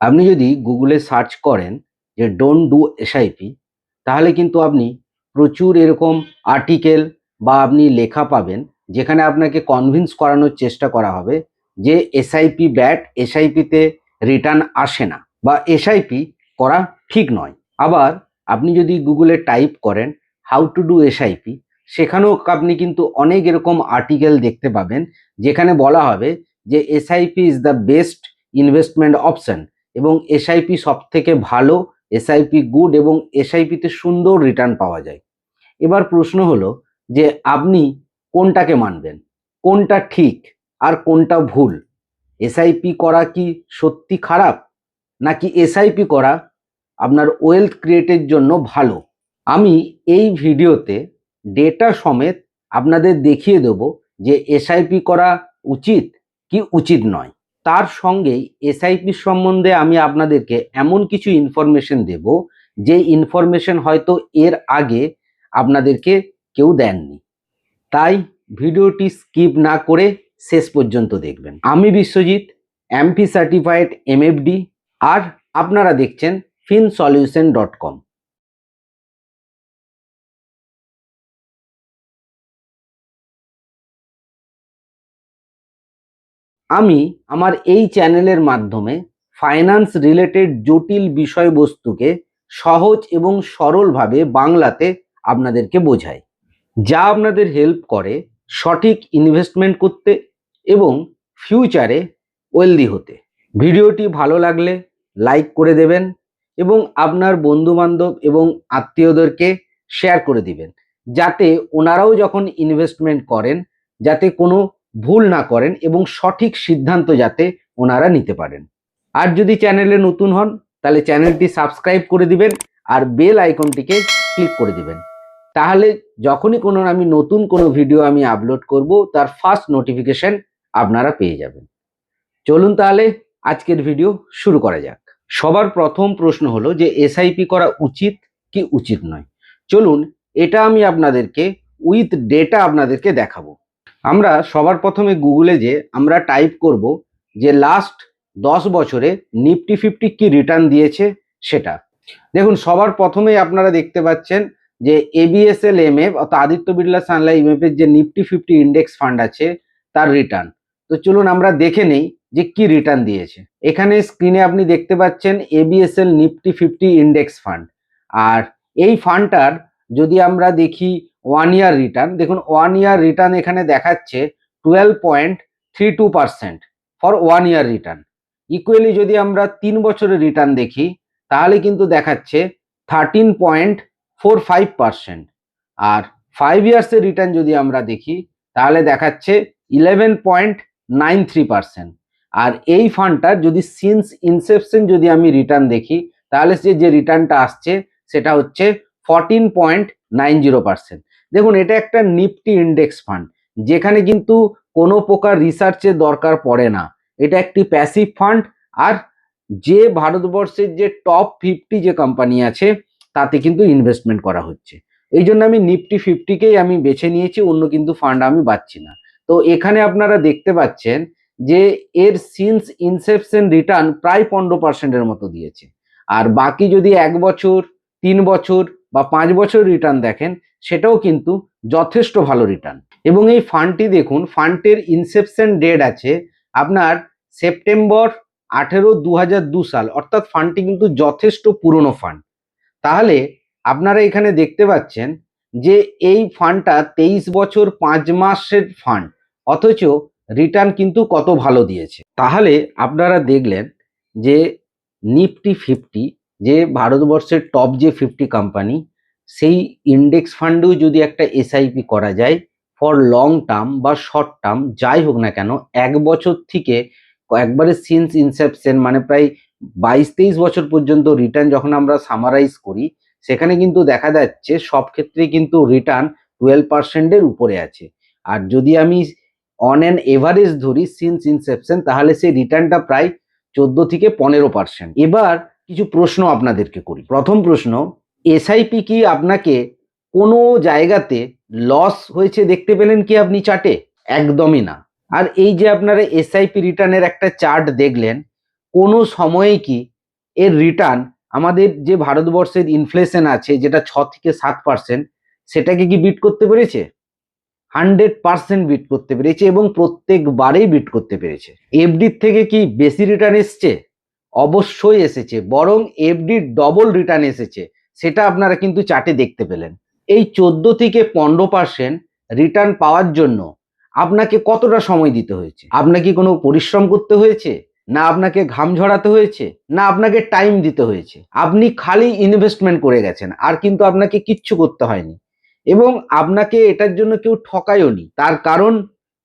আপনি যদি গুগলে সার্চ করেন যে ডোন্ট ডু এসআইপি, তাহলে কিন্তু আপনি প্রচুর এরকম আর্টিকেল বা আপনি লেখা পাবেন যেখানে আপনাকে কনভিন্স করানোর চেষ্টা করা হবে যে এসআইপি ব্যাড, এসআইপিতে রিটার্ন আসে না বা এসআইপি করা ঠিক নয়। আবার আপনি যদি গুগলে টাইপ করেন হাউ টু ডু এসআইপি, সেখানেও আপনি কিন্তু অনেক এরকম আর্টিকেল দেখতে পাবেন যেখানে বলা হবে যে SIP is the best investment option এবং এসআইপি সব থেকে ভালো, এসআইপি গুড এবং এসআইপিতে সুন্দর রিটার্ন পাওয়া যায়। এবার প্রশ্ন হলো যে আপনি কোনটাকে মানবেন, কোনটা ঠিক আর কোনটা ভুল? এসআইপি করা কি সত্যি খারাপ, নাকি এসআইপি করা আপনার ওয়েলথ ক্রিয়েটের জন্য ভালো? আমি এই ভিডিওতে ডেটা সমেত আপনাদের দেখিয়ে দেব যে এসআইপি করা উচিত কি উচিত নয়। তার সঙ্গেই এসআইপি সম্বন্ধে আমি আপনাদেরকে এমন কিছু ইনফরমেশন দেব যে ইনফরমেশন হয়তো এর আগে আপনাদেরকে কেউ দেননি। তাই ভিডিওটি স্কিপ না করে শেষ পর্যন্ত দেখবেন। আমি বিশ্বজিৎ, এমপি সার্টিফাইড এমএফডি, আর আপনারা দেখছেন finsolution.com। আমি আমার এই চ্যানেলের মাধ্যমে ফাইন্যান্স রিলেটেড জটিল বিষয়বস্তুকে সহজ এবং সরলভাবে বাংলাতে আপনাদেরকে বোঝাই, যা আপনাদের হেল্প করে সঠিক ইনভেস্টমেন্ট করতে এবং ফিউচারে ওয়েলদি হতে। ভিডিওটি ভালো লাগলে লাইক করে দেবেন এবং আপনার বন্ধুবান্ধব এবং আত্মীয়দেরকে শেয়ার করে দিবেন, যাতে ওনারাও যখন ইনভেস্টমেন্ট করেন যাতে কোনো ভুল না করেন এবং সঠিক সিদ্ধান্ত যাতে ওনারা নিতে পারেন। আর যদি চ্যানেলে নতুন হন তাহলে চ্যানেলটি সাবস্ক্রাইব করে দিবেন আর বেল আইকনটিকে ক্লিক করে দিবেন, তাহলে যখনই কোনো আমি নতুন কোনো ভিডিও আমি আপলোড করব তার ফার্স্ট নোটিফিকেশন আপনারা পেয়ে যাবেন। চলুন তাহলে আজকের ভিডিও শুরু করা যাক। সবার প্রথম প্রশ্ন হলো যে এসআইপি করা উচিত কি উচিত নয়। চলুন এটা আমি আপনাদেরকে উইথ ডেটা আপনাদেরকে দেখাবো। আমরা সবার প্রথমে গুগলে যে আমরা টাইপ করব যে লাস্ট 10 বছরে নিফটি 50 কি রিটার্ন দিয়েছে সেটা। দেখুন সবার প্রথমেই আপনারা দেখতে পাচ্ছেন যে এবিএসএল এমএফ অর্থাৎ আদিত্য বিড়লা সানলাইফ এমএফ এর যে নিফটি 50 ইন্ডেক্স ফান্ড আছে তার রিটার্ন। তো চলুন আমরা দেখে নেই যে কি রিটার্ন দিয়েছে। এখানে স্ক্রিনে আপনি দেখতে পাচ্ছেন এবিএসএল নিফটি 50 ইন্ডেক্স ফান্ড, আর এই ফান্ডটার যদি আমরা দেখি 1 ইয়ার রিটার্ন, দেখুন 1 ইয়ার রিটার্ন এখানে দেখাচ্ছে 12.32% ফর 1 ইয়ার রিটার্ন। ইকুয়ালি যদি আমরা 3 বছরের রিটার্ন দেখি তাহলে কিন্তু দেখাচ্ছে 13.45%, আর 5 ইয়ার্সের রিটার্ন যদি আমরা দেখি তাহলে দেখাচ্ছে 11.93%। আর এই ফান্ডটার যদি সিন্স ইনসেপশন যদি আমি রিটার্ন দেখি তাহলে যে রিটার্নটা আসছে সেটা হচ্ছে 14.90%। দেখুন এটা একটা নিফটি ইন্ডেক্স ফান্ড যেখানে কিন্তু কোনো প্রকার রিসার্চের দরকার পড়ে না, এটা একটি প্যাসিভ ফান্ড। আর যে ভারতবর্ষের যে টপ 50 যে কোম্পানি আছে তাতে কিন্তু ইনভেস্টমেন্ট করা হচ্ছে, এই জন্য আমি নিফটি 50কেই আমি বেছে নিয়েছি, অন্য কিন্তু ফান্ড আমি পাচ্ছি না। তো এখানে আপনারা দেখতে পাচ্ছেন যে এর সিন্স ইনসেপশন রিটার্ন প্রায় 15%-এর মতো দিয়েছে। আর বাকি যদি 1 বছর, 3 বছর বা 5 বছর রিটার্ন দেখেন সেটাও কিন্তু যথেষ্ট ভালো রিটার্ন। এবং এই ফান্ডটি দেখুন, ফান্ডের ইনসেপশন ডেট আছে আপনার সেপ্টেম্বর 18, 2002 সাল, অর্থাৎ ফান্ডটি কিন্তু যথেষ্ট পুরনো ফান্ড। তাহলে আপনারা এখানে দেখতে পাচ্ছেন যে এই ফান্ডটা 23 বছর 5 মাসের ফান্ড, অথচ রিটার্ন কিন্তু কত ভালো দিয়েছে। তাহলে আপনারা দেখলেন যে নিফটি 50 যে ভারতবর্ষের টপ যে 50 কোম্পানি, সেই ইন্ডেক্স ফান্ডেও যদি একটা এসআইপি করা যায় ফর লং টার্ম বা শর্ট টার্ম যাই হোক না কেন, 1 বছর থেকে একবারে সিন্স ইনসেপশন মানে প্রায় 22-23 বছর পর্যন্ত রিটার্ন যখন আমরা সামারাইজ করি সেখানে কিন্তু দেখা যাচ্ছে সব ক্ষেত্রে কিন্তু রিটার্ন 12%-এর উপরে আছে। আর যদি আমি অন অ্যান এভারেজ ধরি সিন্স ইনসেপশন তাহলে সেই রিটার্নটা প্রায় 14 থেকে 15%। এবার কিছু প্রশ্ন আপনাদেরকে করি। প্রথম প্রশ্ন, এসআইপি কি আপনাকে কোনো জায়গাতে লস হয়েছে দেখতে পেলেন কি আপনি চার্টে? একদমই না। আর এই যে আপনারা এসআইপি রিটার্নের একটা চার্ট দেখলেন, কোনো সময়ে কি এর রিটার্ন আমাদের যে ভারতবর্ষের ইনফ্লেশন আছে যেটা 6 থেকে 7%, সেটাকে কি বিট করতে পেরেছে? 100% বিট করতে পেরেছে এবং প্রত্যেকবারেই বিট করতে পেরেছে। এফডির থেকে কি বেশি রিটার্ন এসছে? অবশ্যই এসেছে, বরং এফডির ডবল রিটার্ন এসেছে, সেটা আপনারা কিন্তু চার্টে দেখতে পেলেন। এই 14 থেকে 15% রিটার্ন পাওয়ার জন্য আপনাকে কতটা সময় দিতে হয়েছে? আপনাকে কোনো পরিশ্রম করতে হয়েছে? না আপনাকে ঘাম ঝরাতে হয়েছে? না আপনাকে টাইম দিতে হয়েছে? আপনি খালি ইনভেস্টমেন্ট করে গেছেন, আর কিন্তু আপনাকে কিচ্ছু করতে হয়নি, এবং আপনাকে এটার জন্য কেউ ঠকায়ওনি। তার কারণ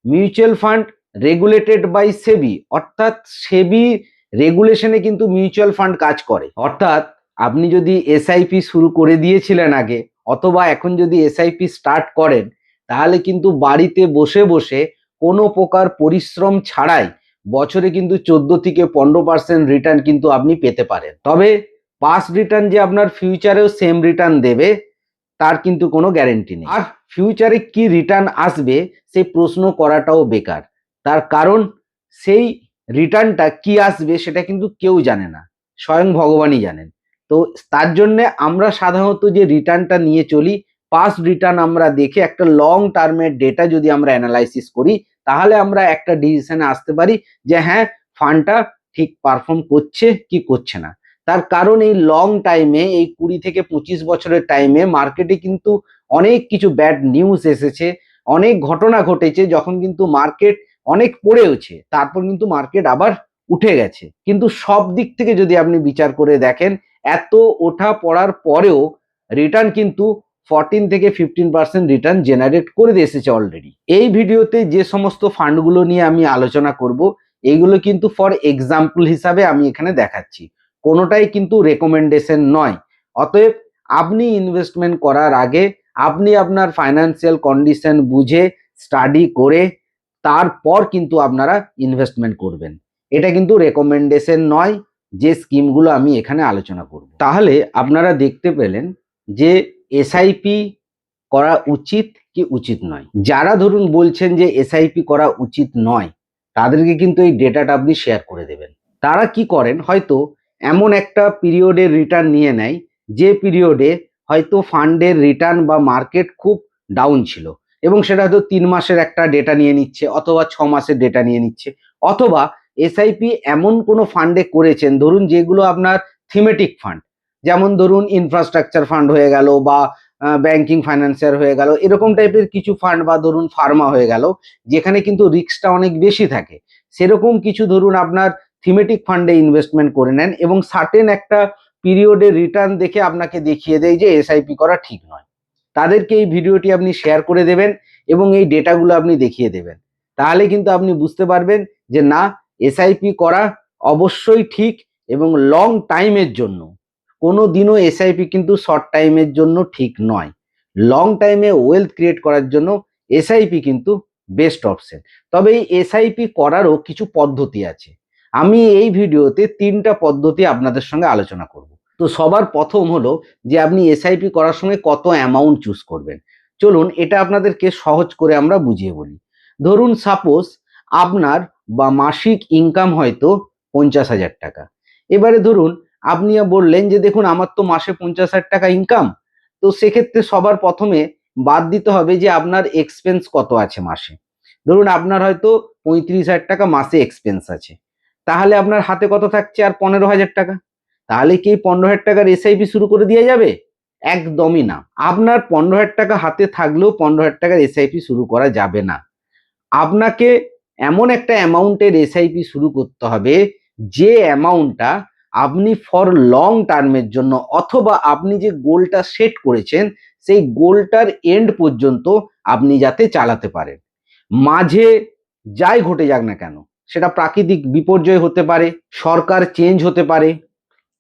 মিউচুয়াল ফান্ড রেগুলেটেড বাই সেবি, অর্থাৎ সেবি রেগুলেশনে কিন্তু মিউচুয়াল ফান্ড কাজ করে। অর্থাৎ আপনি যদি এসআইপি শুরু করে দিয়েছিলেন আগে, অথবা এখন যদি এসআইপি স্টার্ট করেন, তাহলে কিন্তু বাড়িতে বসে বসে কোনো প্রকার পরিশ্রম ছাড়াই বছরে কিন্তু 14 থেকে 15% রিটার্ন কিন্তু আপনি পেতে পারেন। তবে পাস্ট রিটার্ন যে আপনার ফিউচারেও সেম রিটার্ন দেবে তার কিন্তু কোনো গ্যারেন্টি নেই। আর ফিউচারে কি রিটার্ন আসবে সেই প্রশ্ন করাটাও বেকার, তার কারণ সেই রিটার্নটা কি আসবে সেটা কিন্তু কেউ জানে না, স্বয়ং ভগবানই জানেন। তো তার জন্য আমরা সাধারণত যে রিটার্নটা নিয়ে চলি, পাস্ট রিটার্ন আমরা দেখে একটা লং টার্মের ডেটা যদি আমরা অ্যানালাইসিস করি, তাহলে আমরা একটা ডিসিশনে আসতে পারি যে হ্যাঁ, ফান্ডটা ঠিক পারফর্ম করছে কি করছে না। তার কারণ এই লং টাইমে, এই 20 থেকে 25 বছরের টাইমে মার্কেটে কিন্তু অনেক কিছু ব্যাড নিউজ এসেছে, অনেক ঘটনা ঘটেছে, যখন কিন্তু মার্কেট অনেক পড়েওছে, তারপর কিন্তু মার্কেট আবার উঠে গেছে। কিন্তু সব দিক থেকে যদি আপনি বিচার করে দেখেন, এত ওঠা পড়ার পরেও রিটার্ন কিন্তু 14 থেকে 15% রিটার্ন জেনারেট করে এসেছে অলরেডি। এই ভিডিওতে যে সমস্ত ফান্ডগুলো নিয়ে আমি আলোচনা করব, এইগুলো কিন্তু ফর এক্সাম্পল হিসাবে আমি এখানে দেখাচ্ছি, কোনোটাই কিন্তু রেকমেন্ডেশন নয়। অতএব আপনি ইনভেস্টমেন্ট করার আগে আপনি আপনার ফাইন্যান্সিয়াল কন্ডিশন বুঝে স্টাডি করে তারপর কিন্তু আপনারা ইনভেস্টমেন্ট করবেন। এটা কিন্তু রেকমেন্ডেশন নয় যে স্কিমগুলো আমি এখানে আলোচনা করব। তাহলে আপনারা দেখতে পেলেন যে এসআইপি করা উচিত কি উচিত নয়। যারা ধরুন বলছেন যে এসআইপি করা উচিত নয়, তাদেরকে কিন্তু এই ডেটাটা আপনি শেয়ার করে দেবেন। তারা কি করেন, হয়তো এমন একটা পিরিয়ডের রিটার্ন নিয়ে নেয় যে পিরিয়ডে হয়তো ফান্ডের রিটার্ন বা মার্কেট খুব ডাউন ছিল, এবং সেটা হয়তো 3 মাসের একটা ডেটা নিয়ে নিচ্ছে, অথবা 6 মাসের ডেটা নিয়ে নিচ্ছে, অথবা এসআইপি এমন কোনো ফান্ডে করেছেন ধরুন যেগুলো আপনার থিমেটিক ফান্ড, যেমন ধরুন ইনফ্রাস্ট্রাকচার ফান্ড হয়ে গেল, বা ব্যাংকিং ফাইন্যান্সিয়াল হয়ে গেল, এরকম টাইপের কিছু ফান্ড, বা ধরুন ফার্মা হয়ে গেল, যেখানে কিন্তু রিস্কটা অনেক বেশি থাকে, সেরকম কিছু ধরুন আপনার থিমেটিক ফান্ডে ইনভেস্টমেন্ট করে নেন, এবং সার্টেন একটা পিরিয়ডের রিটার্ন দেখে আপনাকে দেখিয়ে দেয় যে এসআইপি করা ঠিক নয়। তাদেরকে এই ভিডিওটি আপনি শেয়ার করে দেবেন এবং এই ডেটাগুলো আপনি দেখিয়ে দেবেন। তাহলে কিন্তু আপনি বুঝতে পারবেন যে না, এসআইপি করা অবশ্যই ঠিক, এবং লং টাইমের জন্য। কোনো দিনও এসআইপি কিন্তু শর্ট টাইমের জন্য ঠিক নয়। লং টাইমে ওয়েলথ ক্রিয়েট করার জন্য এসআইপি কিন্তু বেস্ট অপশন। তবে এই এসআইপি করারও কিছু পদ্ধতি আছে। আমি এই ভিডিওতে 3টা পদ্ধতি আপনাদের সঙ্গে আলোচনা করব। তো সবার প্রথম হলো যে আপনি এসআইপি করার সময় কত অ্যামাউন্ট চুজ করবেন। চলুন এটা আপনাদেরকে সহজ করে আমরা বুঝিয়ে বলি। ধরুন সাপোজ আপনার বা মাসিক ইনকাম হয়তো 50,000 টাকা। এবারে ধরুন আপনি বললেন যে দেখুন আমার তো মাসে 50,000 টাকা ইনকাম, তো সেক্ষেত্রে সবার প্রথমে বাদ দিতে হবে যে আপনার এক্সপেন্স কত আছে মাসে। ধরুন আপনার হয়তো 35,000 টাকা মাসে এক্সপেন্স আছে, তাহলে আপনার হাতে কত থাকছে আর 15,000 টাকা। তাহলে কি 15,000 টাকার এসআইপি শুরু করে দেওয়া যাবে? একদমই না। আপনার 15,000 টাকা হাতে থাকলেও 15,000 টাকার এসআইপি শুরু করা যাবে না। আপনাকে এমন একটা অ্যামাউন্টের এসআইপি শুরু করতে হবে যে অ্যামাউন্টটা আপনি ফর লং টার্মের জন্য, অথবা আপনি যে গোলটা সেট করেছেন সেই গোলটার এন্ড পর্যন্ত আপনি যাতে চালাতে পারেন। মাঝে যাই ঘটে যাক না কেন, সেটা প্রাকৃতিক বিপর্যয় হতে পারে, সরকার চেঞ্জ হতে পারে,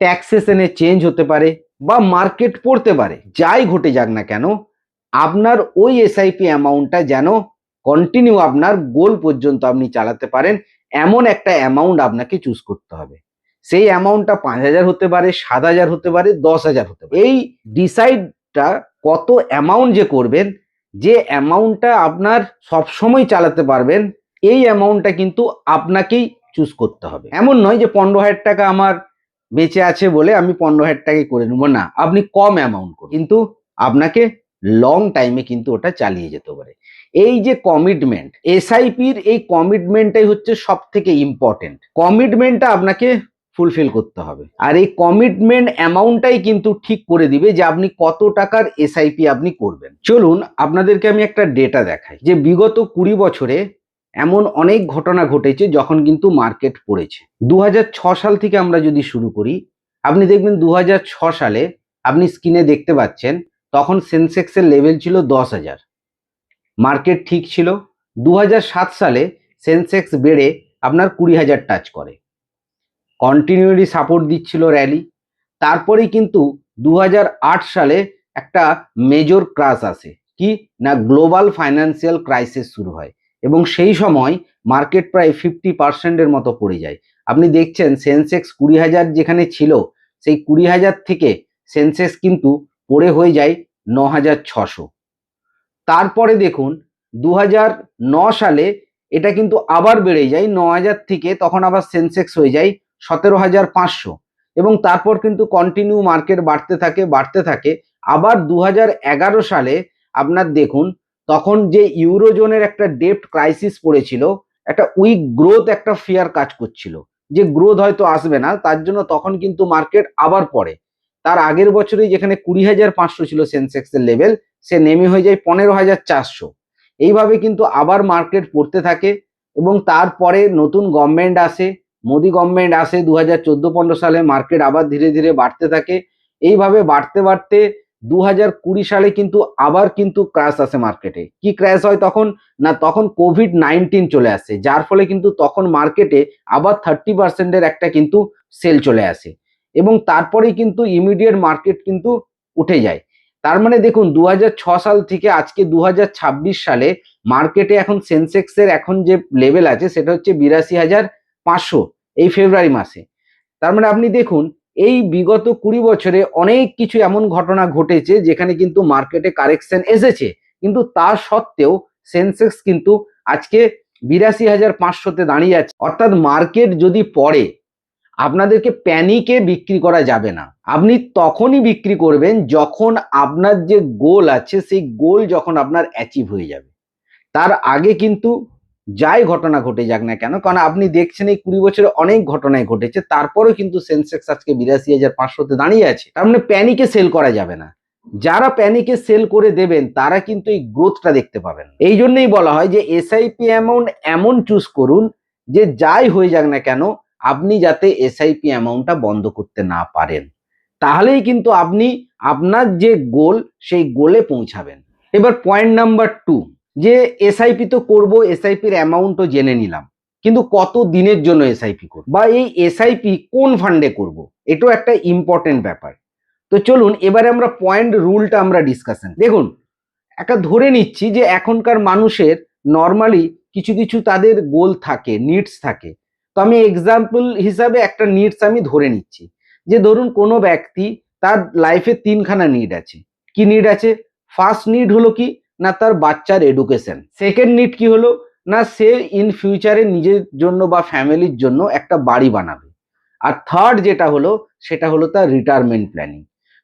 ট্যাক্সেশনে চেঞ্জ হতে পারে, বা মার্কেট পড়তে পারে, যাই ঘটে যাক না কেন, আপনার ওই এসআইপি অ্যামাউন্টটা যেন কন্টিনিউ আপনার গোল পর্যন্ত আপনি চালাতে পারেন, এমন একটা অ্যামাউন্ট আপনাকে চুজ করতে হবে। সেই অ্যামাউন্টটা 5,000 হতে পারে, 7,000 হতে পারে, 10,000 হতে পারে। এই ডিসাইডটা কত অ্যামাউন্ট যে করবেন, যে অ্যামাউন্টটা আপনার সবসময় চালাতে পারবেন, এই অ্যামাউন্টটা কিন্তু আপনাকেই চুজ করতে হবে। এমন নয় যে 15,000 টাকা আমার বেঁচে আছে বলে আমি 15,000 টাকাই করে নেবো, না, আপনি কম অ্যামাউন্ট করুন, কিন্তু আপনাকে লং টাইমে কিন্তু ওটা চালিয়ে যেতে পারে। এই যে কমিটমেন্ট, এসআইপির এই কমিটমেন্টটাই হচ্ছে সব থেকে ইম্পর্টেন্ট। কমিটমেন্টটা আপনাকে ফুলফিল করতে হবে, আর এই কমিটমেন্ট অ্যামাউন্টটাই কিন্তু ঠিক করে দিবে যে আপনি কত টাকার এসআইপি আপনি করবেন। চলুন আপনাদেরকে আমি একটা ডেটা দেখাই যে বিগত 20 বছরে এমন অনেক ঘটনা ঘটেছে যখন কিন্তু মার্কেট পড়েছে। 2006 সাল থেকে আমরা যদি শুরু করি, আপনি দেখবেন 2006 সালে আপনি স্ক্রিনে দেখতে পাচ্ছেন তখন সেন্সেক্সের লেভেল ছিল 10,000, মার্কেট ঠিক ছিল। 2007 সালে সেন্সেক্স বেড়ে আপনার 20,000 টাচ করে, কন্টিনিউয়ালি সাপোর্ট দিচ্ছিল র্যালি। তারপরেই কিন্তু 2008 সালে একটা মেজর ক্রাশ আসে, কি না, গ্লোবাল ফাইন্যান্সিয়াল ক্রাইসিস শুরু হয় এবং সেই সময় মার্কেট প্রায় 50% মতো পড়ে যায়। আপনি দেখছেন সেন্সেক্স 20,000 যেখানে ছিল, সেই 20,000 থেকে সেন্সেক্স কিন্তু পড়ে হয়ে যায় 9,600। তারপরে দেখুন 2009 সালে এটা কিন্তু আবার বেড়ে যায় 9,000 থেকে, তখন আবার সেন্সেক্স হয়ে যায় 17,500 এবং তারপর কিন্তু কন্টিনিউ মার্কেট বাড়তে থাকে। আবার 2011 সালে আপনার দেখুন তখন যে ইউরোজোনের একটা ডেপ্ট ক্রাইসিস পড়েছিল, একটা উইক গ্রোথ, একটা ফিয়ার কাজ করছিল যে গ্রোথ হয়তো আসবে না, তার জন্য তখন কিন্তু মার্কেট আবার পড়ে। তার আগের বছরেই যেখানে 20,500 ছিল সেন্সেক্সের লেভেল, সে নেমে হয়ে যায় 15,400। এইভাবে কিন্তু আবার মার্কেট পড়তে থাকে এবং তারপরে নতুন গভর্নমেন্ট আসে, মোদি গভর্নমেন্ট আসে 2014-15 সালে, মার্কেট আবার ধীরে ধীরে বাড়তে থাকে। এইভাবে বাড়তে বাড়তে 2020 সালে কিন্তু আবার কিন্তু ক্র্যাশ আসে মার্কেটে। কি ক্র্যাশ হয় তখন, না তখন কোভিড-19 চলে আসে, যার ফলে কিন্তু তখন মার্কেটে আবার 30% একটা কিন্তু সেল চলে আসে এবং তারপরেই কিন্তু ইমিডিয়েট মার্কেট কিন্তু উঠে যায়। তার মানে দেখুন 2006 সাল থেকে আজকে 2026 সালে মার্কেটে এখন সেন্সেক্সের এখন যে লেভেল আছে সেটা হচ্ছে 82,500 এই ফেব্রুয়ারি মাসে। তার মানে আপনি দেখুন এই বিগত 20 বছরে অনেক কিছু এমন ঘটনা ঘটেছে যেখানে কিন্তু মার্কেটে কারেকশন এসেছে, কিন্তু তা সত্ত্বেও সেন্সেক্স কিন্তু আজকে 82,500-তে দাঁড়িয়ে আছে। অর্থাৎ মার্কেট যদি পড়ে, আপনাদেরকে প্যানিকে বিক্রি করা যাবে না। আপনি তখনই বিক্রি করবেন যখন আপনার যে গোল আছে সেই গোল যখন আপনার অ্যাচিভ হয়ে যাবে। তার আগে কিন্তু যাই ঘটনা ঘটে যাক না কেন, কারণ আপনি দেখছেন এই 20 বছরে অনেক ঘটনাই ঘটেছে, তারপরেও কিন্তু সেন্সেক্স আজকে 82,500-তে দাঁড়িয়ে আছে। তার মানে প্যানিকে সেল করা যাবে না। যারা প্যানিকে সেল করে দেবেন তারা কিন্তু এই গ্রোথটা দেখতে পাবেন। এই জন্যই বলা হয় যে এসআইপি অ্যামাউন্ট এমন চুজ করুন যে যাই হয়ে যাক না কেন আপনি যাতে এসআইপি অ্যামাউন্টটা বন্ধ করতে না পারেন, তাহলেই কিন্তু আপনি আপনার যে গোল সেই গোলে পৌঁছাবেন। এবার পয়েন্ট নাম্বার 2, যে এসআইপি তো করবো, এসআইপির অ্যামাউন্টও জেনে নিলাম, কিন্তু কত দিনের জন্য এসআইপি করব বা এই এসআইপি কোন ফান্ডে করব, এটাও একটা ইম্পর্টেন্ট ব্যাপার। তো চলুন এবারে আমরা পয়েন্ট রুলটা আমরা ডিসকাশন দেখুন। একটা ধরে নিচ্ছি যে এখনকার মানুষের নর্মালি কিছু কিছু তাদের গোল থাকে, নিডস থাকে। তো আমি এক্সাম্পল হিসাবে একটা নিডস আমি ধরে নিচ্ছি যে ধরুন কোনো ব্যক্তি তার লাইফে 3খানা নিড আছে। কি নিড আছে? ফার্স্ট নিড হলো কি না তার বাচ্চার এডুকেশন। সেকেন্ড নিড কি হলো না সে ইন ফিউচারে নিজের জন্য বা ফ্যামিলির জন্য একটা বাড়ি বানাবে। আর থার্ড যেটা হলো সেটা হলো তার রিটায়ারমেন্ট প্ল্যানিং।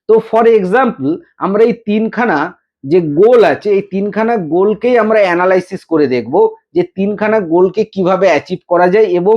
তো ফর এক্সাম্পল আমরা এই 3খানা যে গোল আছে এই 3খানা গোলকেই আমরা অ্যানালাইসিস করে দেখব যে 3খানা গোলকে কিভাবে অ্যাচিভ করা যায় এবং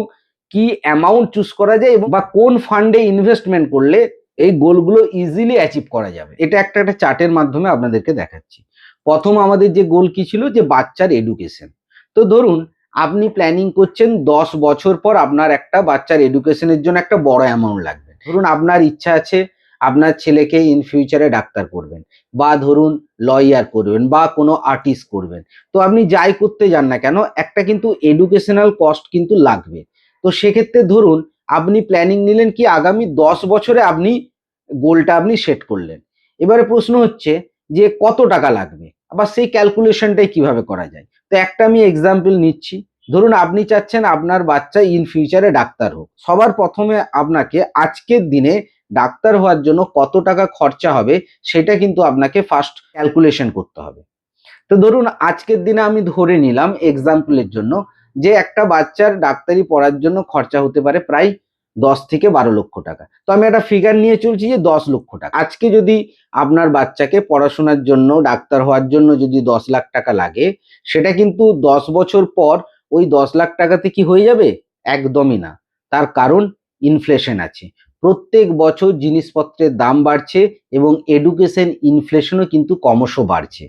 কি অ্যামাউন্ট চুজ করা যায় এবং বা কোন ফান্ডে ইনভেস্টমেন্ট করলে এই গোলগুলো ইজিলি অ্যাচিভ করা যাবে। এটা একটা চার্টের মাধ্যমে আপনাদেরকে দেখাচ্ছি। প্রথম আমাদের যে গোল কি ছিল, যে বাচ্চার এডুকেশন। তো ধরুন আপনি প্ল্যানিং করছেন 10 বছর পর আপনার একটা বাচ্চার এডুকেশনের জন্য একটা বড় অ্যামাউন্ট লাগবে। ধরুন আপনার ইচ্ছা আছে আপনার ছেলেকে ইন ফিউচারে ডাক্তার করবেন, বা ধরুন লয়ার করবেন, বা কোনো আর্টিস্ট করবেন। তো আপনি যাই করতে যান না কেন একটা কিন্তু এডুকেশনাল কস্ট কিন্তু লাগবে। তো সেক্ষেত্রে ধরুন আপনি প্ল্যানিং নিলেন কি আগামী 10 বছরে আপনি গোলটা আপনি সেট করলেন। এবারে প্রশ্ন হচ্ছে যে কত টাকা লাগবে বা সেই ক্যালকুলেশনটাই কিভাবে করা যায়। তো একটা আমি এক্সাম্পল নিচ্ছি। ধরুন আপনি চাচ্ছেন আপনার বাচ্চা ইন ফিউচারে ডাক্তার হোক। সবার প্রথমে আপনাকে আজকের দিনে ডাক্তার হওয়ার জন্য কত টাকা খরচা হবে সেটা কিন্তু আপনাকে ফার্স্ট ক্যালকুলেশন করতে হবে। তো ধরুন আজকের দিনে আমি ধরে নিলাম এক্সাম্পলের জন্য যে একটা বাচ্চার ডাক্তারি পড়ার জন্য খরচা হতে পারে প্রায় 10 থেকে 12 লক্ষ টাকা। তো আমি একটা ফিগার নিয়ে চলছি যে 10 লক্ষ টাকা। আজকে যদি আপনার বাচ্চাকে পড়াশোনার জন্য, ডাক্তার হওয়ার জন্য যদি 10 লাখ টাকা লাগে, সেটা কিন্তু 10 বছর পর ওই 10 লাখ টাকাতে কি হয়ে যাবে? একদমই না। তার কারণ ইনফ্লেশন আছে। প্রত্যেক বছর জিনিসপত্রের দাম বাড়ছে এবং এডুকেশন ইনফ্লেশনও কিন্তু ক্রমশ বাড়ছে।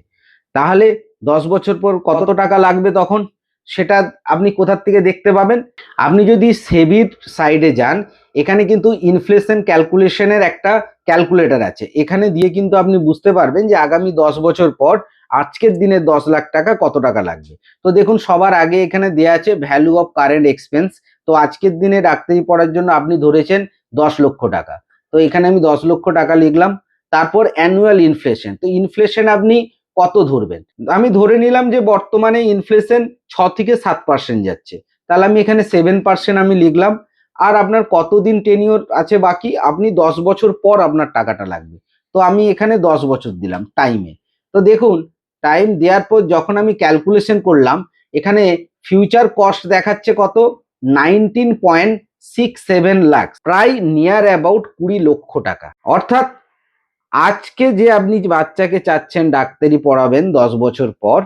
তাহলে 10 বছর পর কত টাকা লাগবে তখন? সেটা আপনি কোথার থেকে দেখতে পাবেন? আপনি যদি সেবির সাইডে যান, এখানে কিন্তু ইনফ্লেশন ক্যালকুলেশনের একটা ক্যালকুলেটর আছে। এখানে দিয়ে কিন্তু আপনি বুঝতে পারবেন যে আগামী 10 বছর পর আজকের দিনে 10 লাখ টাকা কত টাকা লাগবে। তো দেখুন, সবার আগে এখানে দেওয়া আছে ভ্যালু অফ কারেন্ট এক্সপেন্স। তো আজকের দিনে ডাক্তারি পড়ার জন্য আপনি ধরেছেন 10 লক্ষ টাকা। তো এখানে আমি 10 লক্ষ টাকা লিখলাম। তারপর অ্যানুয়াল ইনফ্লেশন। তো ইনফ্লেশন আপনি কত ধরবেন? আমি ধরে নিলাম যে বর্তমানে ইনফ্লেশন 6 থেকে 7% যাচ্ছে। তাহলে আমি এখানে 7% আমি লিখলাম। আর আপনার কতদিন টেনিওর আছে বাকি? আপনি 10 বছর পর আপনার টাকাটা লাগবে। তো আমি এখানে 10 বছর দিলাম টাইমে। তো দেখুন, টাইম দেওয়ার পর যখন আমি ক্যালকুলেশন করলাম, এখানে ফিউচার কস্ট দেখাচ্ছে কত? 19.67 লাখ, প্রায় নিয়ার অ্যাবাউট 20 লক্ষ টাকা। অর্থাৎ আজকে যে আপনি বাচ্চাকে চাচ্ছেন ডাক্তারি পড়াবেন 10 বছর পর,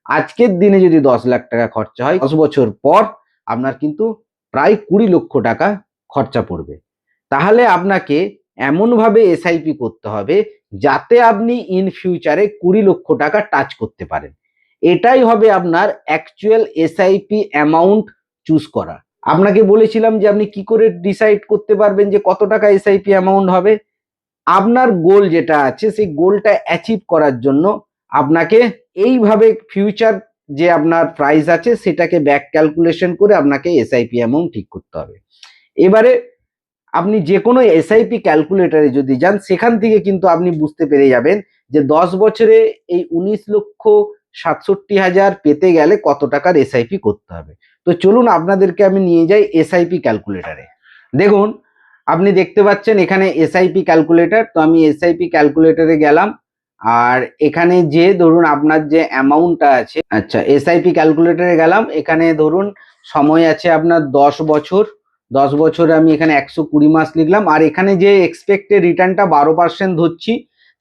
আজকের দিনে যদি 10 লাখ টাকা খরচা হয়, 10 বছর পর আপনার কিন্তু প্রায় 20 লক্ষ টাকা খরচা পড়বে। তাহলে আপনাকে এমনভাবে এসআইপি করতে হবে যাতে আপনি ইন ফিউচারে 20 লক্ষ টাকা টাচ করতে পারেন। এটাই হবে আপনার অ্যাকচুয়াল এসআইপি অ্যামাউন্ট চুজ করা। আপনাকে বলেছিলাম যে আপনি কি করে ডিসাইড করতে পারবেন যে কত টাকা এসআইপি অ্যামাউন্ট হবে। আপনার গোল যেটা আছে সেই গোলটা অ্যাচিভ করার জন্য আপনাকে এইভাবে ফিউচার যে আপনার প্রাইস আছে সেটাকে ব্যাক ক্যালকুলেশন করে আপনাকে এসআইপি অ্যামাউন্ট ঠিক করতে হবে। এবারে আপনি যে কোনো এসআইপি ক্যালকুলেটরে যদি যান, সেখান থেকে কিন্তু আপনি বুঝতে পেরে যাবেন যে 10 বছরে এই 19,67,000 পেতে গেলে কত টাকার এসআইপি করতে হবে। তো চলুন আপনাদেরকে আমি নিয়ে যাই এসআইপি ক্যালকুলেটরে। দেখুন, আপনি দেখতে পাচ্ছেন এখানে এসআইপি ক্যালকুলেটর। তো আমি এসআইপি ক্যালকুলেটরে গেলাম। আর এখানে যে ধরুন আপনার যে অ্যামাউন্টটা আছে, আচ্ছা এসআইপি ক্যালকুলেটরে গেলাম। এখানে ধরুন সময় আছে আপনার 10 বছর। 10 বছরে আমি এখানে 120 মাস লিখলাম। আর এখানে যে এক্সপেক্টেড রিটার্নটা 12% ধরছি,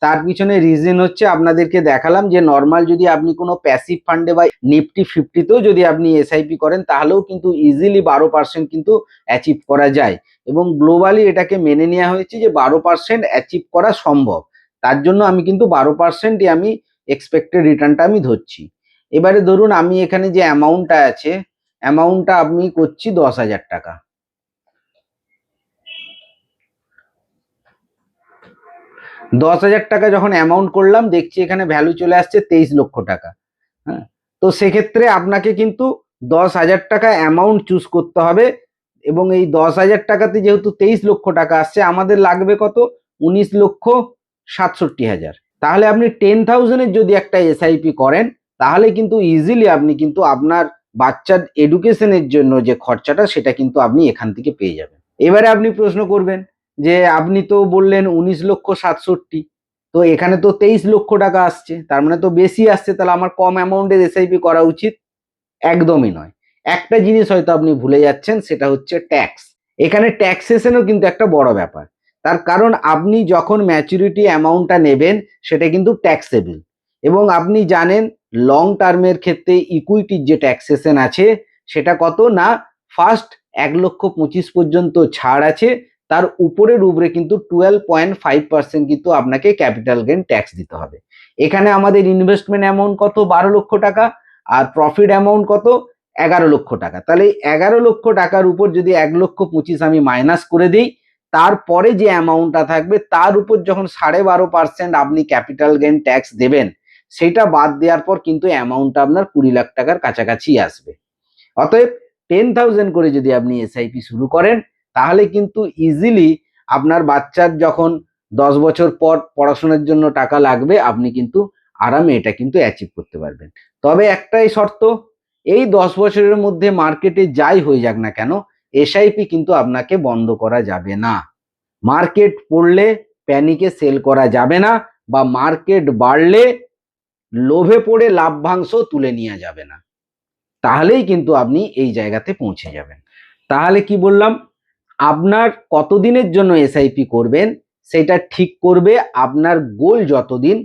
তার পিছনে রিজন হচ্ছে আপনাদেরকে দেখালাম যে নর্মাল যদি আপনি কোনো প্যাসিভ ফান্ডে বা নিফটি 50তেও যদি আপনি এসআইপি করেন, তাহলেও কিন্তু ইজিলি 12% কিন্তু অ্যাচিভ করা যায়। এবং গ্লোবালি এটাকে মেনে নেওয়া হয়েছে যে 12% অ্যাচিভ করা সম্ভব। তার জন্য আমি কিন্তু 12%ই আমি এক্সপেক্টেড রিটার্নটা আমি ধরছি। এবারে ধরুন আমি এখানে যে অ্যামাউন্টটা আছে, অ্যামাউন্টটা আমি করছি 10,000 টাকা। 10,000 টাকা যখন অ্যামাউন্ট করলাম, দেখছি এখানে ভ্যালু চলে আসছে 23 লক্ষ টাকা। হ্যাঁ, তো সেক্ষেত্রে আপনাকে কিন্তু 10,000 টাকা অ্যামাউন্ট চুজ করতে হবে। এবং এই 10,000 টাকাতে যেহেতু 23 লক্ষ টাকা আসছে, আমাদের লাগবে কত? 19,67,000। তাহলে আপনি 10,000-এর যদি একটা এসআইপি করেন, তাহলে কিন্তু ইজিলি আপনি কিন্তু আপনার বাচ্চার এডুকেশনের জন্য যে খরচাটা, সেটা কিন্তু আপনি এখান থেকে পেয়ে যাবেন। এবারে আপনি প্রশ্ন করবেন যে আপনি তো বললেন 19,67,000, তো এখানে তো 23 লক্ষ টাকা আসছে, তার মানে তো বেশি আসছে, তাহলে আমার কম অ্যামাউন্টের এসআইপি করা উচিত? একদমই নয়। একটা জিনিস হয়তো আপনি ভুলে যাচ্ছেন, সেটা হচ্ছে ট্যাক্স। এখানে ট্যাক্সেশনও কিন্তু একটা বড় ব্যাপার। তার কারণ আপনি যখন ম্যাচুরিটি অ্যামাউন্টটা নেবেন, সেটা কিন্তু ট্যাক্সেবল। এবং আপনি জানেন লং টার্মের ক্ষেত্রে ইকুইটির যে ট্যাক্সেশন আছে, সেটা কত না, ফার্স্ট 1,25,000 পর্যন্ত ছাড় আছে, তার উপরের উপরে কিন্তু 12.5% কিন্তু আপনাকে ক্যাপিটাল গেইন ট্যাক্স দিতে হবে। এখানে আমাদের ইনভেস্টমেন্ট অ্যামাউন্ট কত? 12 লক্ষ টাকা। আর প্রফিট অ্যামাউন্ট কত? 11 লক্ষ টাকা। তাহলে 11 লক্ষ টাকার উপর যদি 1,25,000 আমি মাইনাস করে দিই, তারপরে যে অ্যামাউন্টটা থাকবে তার উপর যখন 12.5% আপনি ক্যাপিটাল গেইন ট্যাক্স দেবেন, সেটা বাদ দেওয়ার পর কিন্তু অ্যামাউন্টটা আপনার 20 লাখ টাকার কাছাকাছি আসবে। অতএব 10,000 করে যদি আপনি এসআইপি শুরু করেন, তাহলে কিন্তু ইজিলি আপনার বাচ্চার যখন 10 বছর পর পড়াশোনার জন্য টাকা লাগবে, আপনি কিন্তু আরামে এটা কিন্তু অ্যাচিভ করতে পারবেন। তবে একটাই শর্ত, এই 10 বছরের মধ্যে মার্কেটে যাই হয়ে যাক না কেন, এসআইপি কিন্তু আপনাকে বন্ধ করা যাবে না। মার্কেট পড়লে প্যানিকে সেল করা যাবে না, বা মার্কেট বাড়লে লোভে পড়ে লাভ্যাংশ তুলে নেওয়া যাবে না। তাহলেই কিন্তু আপনি এই জায়গাতে পৌঁছে যাবেন। তাহলে কি বললাম, আপনার কতদিনের জন্য এসআইপি করবেন সেটা ঠিক করবে আপনার গোল যতদিন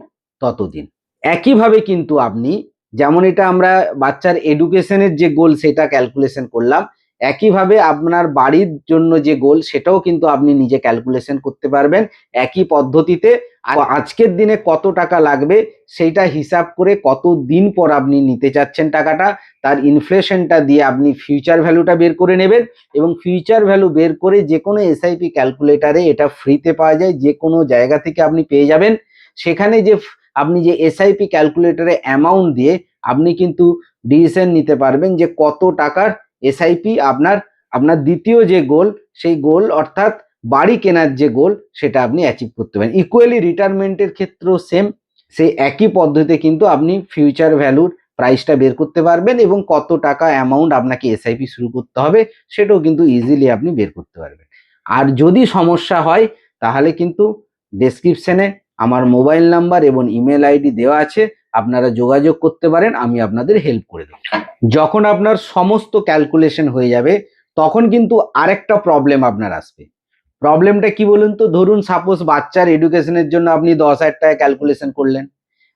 ততদিন। একইভাবে কিন্তু আপনি, যেমন এটা আমরা বাচ্চার এডুকেশনের যে গোল সেটা ক্যালকুলেশন করলাম, একইভাবে আপনার বাড়ির জন্য যে গোল সেটাও কিন্তু আপনি নিজে ক্যালকুলেশন করতে পারবেন একই পদ্ধতিতে। আর আজকের দিনে কত টাকা লাগবে সেইটা হিসাব করে কত দিন পর আপনি নিতে চাচ্ছেন টাকাটা, তার ইনফ্লেশনটা দিয়ে আপনি ফিউচার ভ্যালুটা বের করে নেবেন, এবং ফিউচার ভ্যালু বের করে যে কোনো এসআইপি ক্যালকুলেটারে এটা ফ্রিতে পাওয়া যায়, যে কোনো জায়গা থেকে আপনি পেয়ে যাবেন। সেখানে যে আপনি যে এসআইপি ক্যালকুলেটরে অ্যামাউন্ট দিয়ে আপনি কিন্তু ডিসিশন নিতে পারবেন যে কত টাকার এসআইপি আপনার আপনার দ্বিতীয় যে গোল সেই গোল অর্থাৎ বাড়ি কেনার যে গোল সেটা আপনি অ্যাচিভ করতে পারেন। ইকুয়ালি রিটায়ারমেন্টের ক্ষেত্রেও সেম, সেই একই পদ্ধতিতে কিন্তু আপনি ফিউচার ভ্যালুর প্রাইসটা বের করতে পারবেন এবং কত টাকা অ্যামাউন্ট আপনাকে এসআইপি শুরু করতে হবে সেটাও কিন্তু ইজিলি আপনি বের করতে পারবেন। আর যদি সমস্যা হয় তাহলে কিন্তু ডেসক্রিপশনে আমার মোবাইল নাম্বার এবং ইমেল আইডি দেওয়া আছে, আপনারা যোগাযোগ করতে পারেন, আমি আপনাদের হেল্প করে দেব। যখন আপনার সমস্ত ক্যালকুলেশন হয়ে যাবে তখন কিন্তু আরেকটা প্রবলেম আপনার আসবে। প্রবলেমটা কি বলুন তো, ধরুন সাপোজ বাচ্চার এডুকেশনের জন্য আপনি 10,000 টাকা ক্যালকুলেশন করলেন,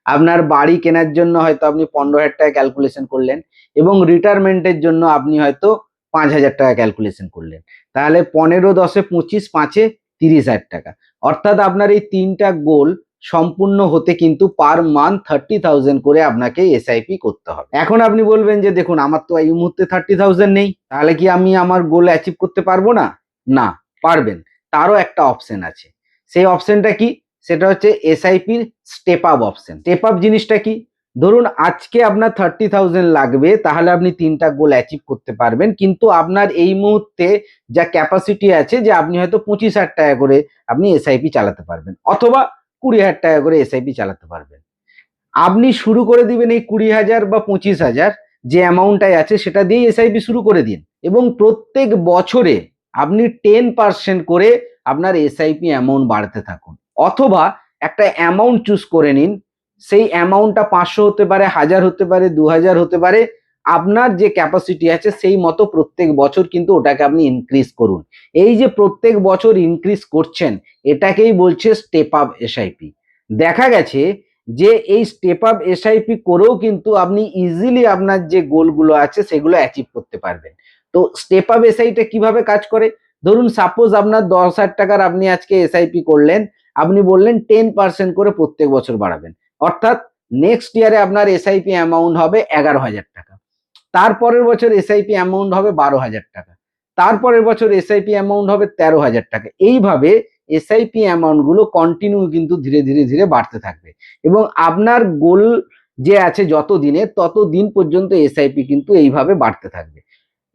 আপনার বাড়ি কেনার জন্য হয়তো আপনি 15,000 টাকা ক্যালকুলেশন করলেন, এবং রিটায়ারমেন্টের জন্য আপনি হয়তো 5,000 টাকা ক্যালকুলেশন করলেন। তাহলে 15, 10, 25, 5-এ 30,000 টাকা। অর্থাৎ আপনার এই তিনটা গোল সম্পূর্ণ হতে কিন্তু পার মান্থ 30,000 করে আপনাকে এসআইপি করতে হবে। এখন আপনি বলবেন যে দেখুন আমার তো এই মুহূর্তে 30,000 নেই, তাহলে কি আমি আমার গোল অ্যাচিভ করতে পারবো না? না, পারবেন। তারও একটা অপশন আছে। সেই অপশনটা কি? সেটা হচ্ছে এসআইপির step up option. Step up জিনিসটা কি? ধরুন আজকে আপনার 30,000 লাগবে, তাহলে আপনি তিনটা গোল অ্যাচিভ করতে পারবেন, কিন্তু আপনার এই মুহূর্তে যা ক্যাপাসিটি আছে যে আপনি হয়তো 25,000 টাকা করে আপনি এসআইপি চালাতে পারবেন, অথবা 20,000 টাকা করে এসআইপি চালাতে পারবেন। আপনি শুরু করে দিবেন এই 20,000 বা 25,000 যে অ্যামাউন্টটাই আছে সেটা দিয়েই এসআইপি শুরু করে দিন, এবং প্রত্যেক বছরে আপনি 10% করে আপনার এসআইপি অ্যামাউন্ট বাড়াতে থাকুন। অথবা একটা অ্যামাউন্ট চুজ করে নিন, সেই অ্যামাউন্টটা 500 হতে পারে, 1000 হতে পারে, 2000 হতে পারে, আপনার যে ক্যাপাসিটি আছে সেই মতো প্রত্যেক বছর কিন্তু ওটাকে আপনি ইনক্রিজ করুন। এই যে প্রত্যেক বছর ইনক্রিজ করছেন এটাকেই বলছে স্টেপ আপ এসআইপি। দেখা গেছে যে এই স্টেপ আপ এসআইপি করেও কিন্তু আপনি ইজিলি আপনার যে গোলগুলো আছে সেগুলো অ্যাচিভ করতে পারবেন। তো স্টেপ আপ এসআইটা কিভাবে কাজ করে? ধরুন সাপোজ আপনার 10,000 টাকার আপনি আজকে এসআইপি করলেন, আপনি বললেন 10% করে প্রত্যেক বছর বাড়াবেন, অর্থাৎ নেক্সট ইয়ারে আপনার এসআইপি অ্যামাউন্ট হবে 11,000 টাকা, তারপরের বছর এসআইপি অ্যামাউন্ট হবে 12,000 টাকা, তারপরের বছর এসআইপি অ্যামাউন্ট হবে 13,000 টাকা। এইভাবে এসআইপি অ্যামাউন্ট গুলো কন্টিনিউ কিন্তু ধীরে ধীরে ধীরে বাড়তে থাকবে, এবং আপনার গোল যে আছে যত দিনে তত দিন পর্যন্ত এসআইপি কিন্তু এইভাবে বাড়তে থাকবে।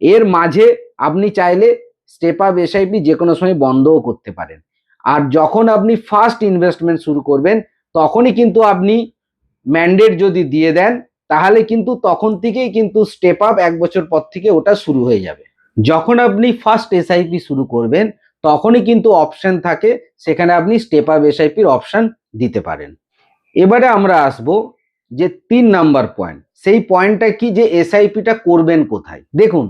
এর মাঝে আপনি চাইলে স্টেপ আপ এসআইপি যে কোনো সময় বন্ধও করতে পারেন। আর যখন আপনি ফার্স্ট ইনভেস্টমেন্ট শুরু করবেন তখনই কিন্তু আপনি ম্যান্ডেট যদি দিয়ে দেন তাহলে কিন্তু তখন থেকেই কিন্তু স্টেপ আপ 1 বছর পর থেকে ওটা শুরু হয়ে যাবে। যখন আপনি ফার্স্ট এসআইপি শুরু করবেন তখনই কিন্তু অপশন থাকে, সেখানে আপনি স্টেপ আপ এসআইপির অপশন দিতে পারেন। এবারে আমরা আসব যে 3 নাম্বার পয়েন্ট, সেই পয়েন্টটা কি যে এসআইপিটা করবেন কোথায়। দেখুন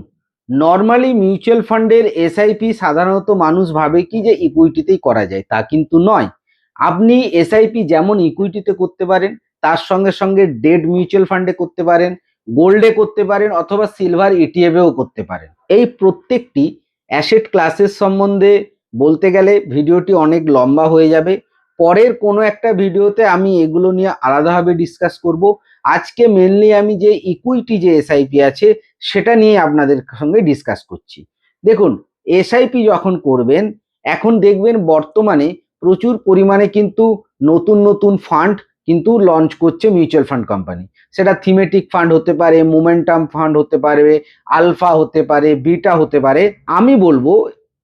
নর্মালি মিউচুয়াল ফান্ডের এসআইপি সাধারণত মানুষ ভাবে কি যে ইকুইটিতেই করা যায়, তা কিন্তু নয়। আপনি এসআইপি যেমন ইকুইটিতে করতে পারেন, তার সঙ্গে সঙ্গে ডেট মিউচুয়াল ফান্ডে করতে পারেন, গোল্ডে করতে পারেন, অথবা সিলভার ইটিএফেও করতে পারেন। এই প্রত্যেকটি অ্যাসেট ক্লাসের সম্বন্ধে বলতে গেলে ভিডিওটি অনেক লম্বা হয়ে যাবে। পরের কোনো একটা ভিডিওতে আমি এগুলো নিয়ে আলাদাভাবে ডিসকাস করব। আজকে মেনলি আমি যে ইকুইটি যে এসআইপি আছে সেটা নিয়ে আপনাদের সঙ্গে ডিসকাস করছি। দেখুন এসআইপি যখন করবেন, এখন দেখবেন বর্তমানে প্রচুর পরিমাণে কিন্তু নতুন নতুন ফান্ড কিন্তু লঞ্চ করছে মিউচুয়াল ফান্ড কোম্পানি। সেটা থিমেটিক ফান্ড হতে পারে, মোমেন্টাম ফান্ড হতে পারে, আলফা হতে পারে, বিটা হতে পারে। আমি বলবো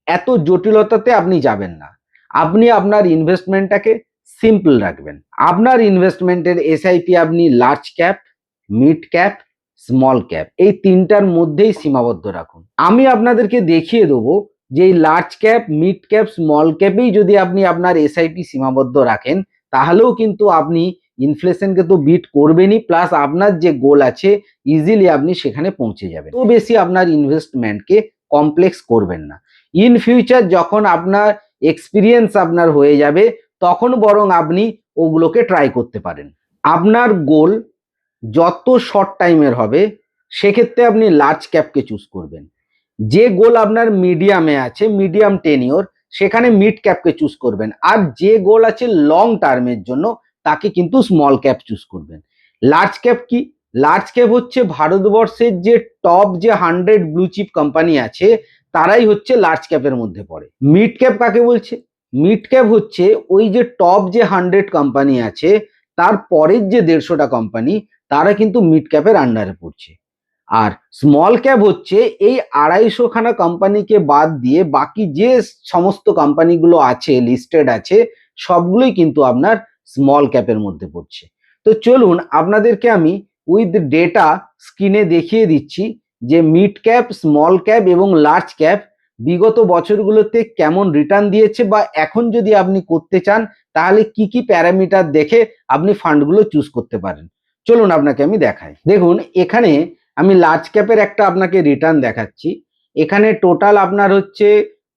এত জটিলতাতে আপনি যাবেন না, আপনি আপনার ইনভেস্টমেন্টটাকে সিম্পল রাখবেন। আপনার ইনভেস্টমেন্টের এসআইপি আপনি large cap, mid cap, small cap এই তিনটার মধ্যেই সীমাবদ্ধ রাখুন। আমি আপনাদেরকে দেখিয়ে দেবো যে এই large cap, mid cap, small ক্যাপেই যদি আপনি আপনার এসআইপি সীমাবদ্ধ রাখেন তাহলেও কিন্তু আপনি ইনফ্লেশনকে তো বিট করবেনই, প্লাস আপনার যে গোল আছে ইজিলি আপনি সেখানে পৌঁছে যাবেন। তো বেশি আপনার ইনভেস্টমেন্টকে কমপ্লেক্স করবেন না। ইন ফিউচার যখন আপনার এক্সপিরিয়েন্স আপনার হয়ে যাবে তখন বরং আপনি ওগুলোকে ট্রাই করতে পারেন। আপনার গোল যত শর্ট টাইমের হবে সেক্ষেত্রে আপনি লার্জ ক্যাপকে চুজ করবেন। যে গোল আপনার মিডিয়ামে আছে, মিডিয়াম টেনিওর, সেখানে মিড ক্যাপকে চুজ করবেন। আর যে গোল আছে লং টার্মের জন্য তাকে কিন্তু স্মল ক্যাপ চুজ করবেন। লার্জ ক্যাপ কি? লার্জ ক্যাপ হচ্ছে ভারতবর্ষের যে টপ যে 100 ব্লু চিপ কোম্পানি আছে তারাই হচ্ছে লার্জ ক্যাপের মধ্যে পড়ে। মিড ক্যাপ কাকে বলছে? মিড ক্যাপ হচ্ছে ওই যে টপ যে 100 কোম্পানি আছে তার পরের যে 150টা কোম্পানি তারা কিন্তু মিড ক্যাপের আন্ডারে পড়ছে। আর স্মল ক্যাপ হচ্ছে এই 250 খানা কোম্পানিকে বাদ দিয়ে বাকি যে সমস্ত কোম্পানিগুলো আছে লিস্টেড আছে সবগুলোই কিন্তু আপনার স্মল ক্যাপের মধ্যে পড়ছে। তো চলুন আপনাদেরকে আমি উইথ ডেটা স্ক্রিনে দেখিয়ে দিচ্ছি যে মিড ক্যাপ, স্মল ক্যাপ এবং লার্জ ক্যাপ বিগত বছরগুলোতে কেমন রিটার্ন দিয়েছে, বা এখন যদি আপনি করতে চান তাহলে কি কি প্যারামিটার দেখে আপনি ফান্ডগুলো চুজ করতে পারেন। চলুন আপনাকে আমি দেখাই। দেখুন এখানে আমি লার্জ ক্যাপের একটা আপনাকে রিটার্ন দেখাচ্ছি। এখানে টোটাল আপনার হচ্ছে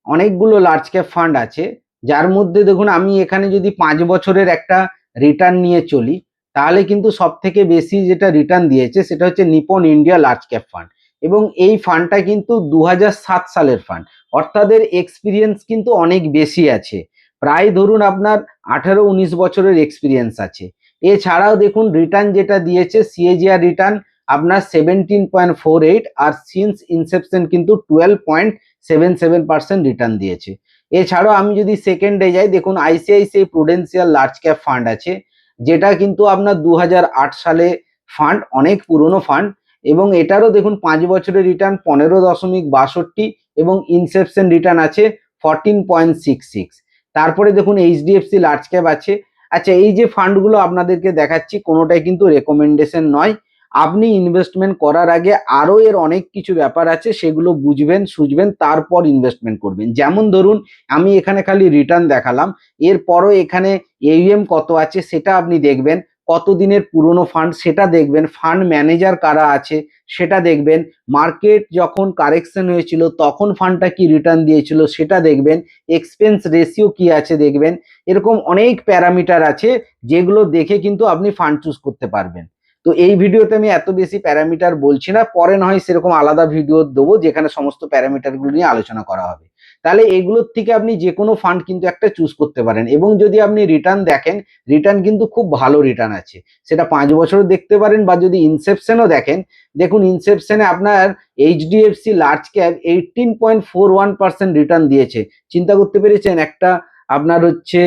অনেকগুলো লার্জ ক্যাপ ফান্ড আছে, যার মধ্যে দেখুন আমি এখানে যদি 5 বছরের একটা রিটার্ন নিয়ে চলি তাহলে কিন্তু সব থেকে বেশি যেটা রিটার্ন দিয়েছে সেটা হচ্ছে Nipon India large cap fund. এবং এই ফান্ডটা কিন্তু 2007 সালের ফান্ড, অর্থাৎ এর এক্সপিরিয়েন্স কিন্তু অনেক বেশি আছে, প্রায় ধরুন আপনার 18-19 বছরের এক্সপিরিয়েন্স আছে। এছাড়াও দেখুন রিটার্ন যেটা দিয়েছে সিএজিআর রিটার্ন আপনার 17.48, আর সিন্স ইনসেপশন কিন্তু 12.77% রিটার্ন দিয়েছে। এছাড়াও আমি যদি সেকেন্ডে যাই, দেখুন ICICI Prudential large cap fund আছে, যেটা কিন্তু আপনার 2008 সালে ফান্ড, অনেক পুরনো ফান্ড, এবং এটারও দেখুন 5 বছরের রিটার্ন 15.62 এবং ইনসেপশন রিটার্ন আছে 14.66। তারপরে দেখুন এইচডিএফসি লার্জ ক্যাপ আছে। আচ্ছা, এই যে ফান্ডগুলো আপনাদেরকে দেখাচ্ছি কোনোটাই কিন্তু রেকমেন্ডেশন নয়, আপনি ইনভেস্টমেন্ট করার আগে আরো এর অনেক কিছু ব্যাপার আছে সেগুলো বুঝবেন সুঝবেন তারপর ইনভেস্টমেন্ট করবেন। যেমন ধরুন আমি এখানে খালি রিটার্ন দেখালাম, এরপরও এখানে এইএম কত আছে সেটা আপনি দেখবেন, কতদিনের পুরনো ফান্ড সেটা দেখবেন, ফান্ড ম্যানেজার কারা আছে সেটা দেখবেন, মার্কেট যখন কারেকশন হয়েছিল তখন ফান্ডটা কি রিটার্ন দিয়েছিল সেটা দেখবেন, এক্সপেন্স রেশিও কি আছে দেখবেন। এরকম অনেক প্যারামিটার আছে যেগুলো দেখে কিন্তু আপনি ফান্ড চুজ করতে পারবেন। তো এই ভিডিওতে আমি এত বেশি প্যারামিটার বলছি না, পরে না হয় সেরকম আলাদা ভিডিও দেবো যেখানে সমস্ত প্যারামিটারগুলো নিয়ে আলোচনা করা হবে। তাহলে এগুলোর থেকে আপনি যে কোনো ফান্ড কিন্তু একটা চুজ করতে পারেন। এবং যদি আপনি রিটার্ন দেখেন, রিটার্ন কিন্তু খুব ভালো রিটার্ন আছে, সেটা 5 বছরও দেখতে পারেন, বা যদি ইনসেপশনও দেখেন, দেখুন ইনসেপশনে আপনার এইচডিএফসি লার্জ ক্যাপ 18.41% রিটার্ন দিয়েছে। চিন্তা করতে পেরেছেন, একটা আপনার হচ্ছে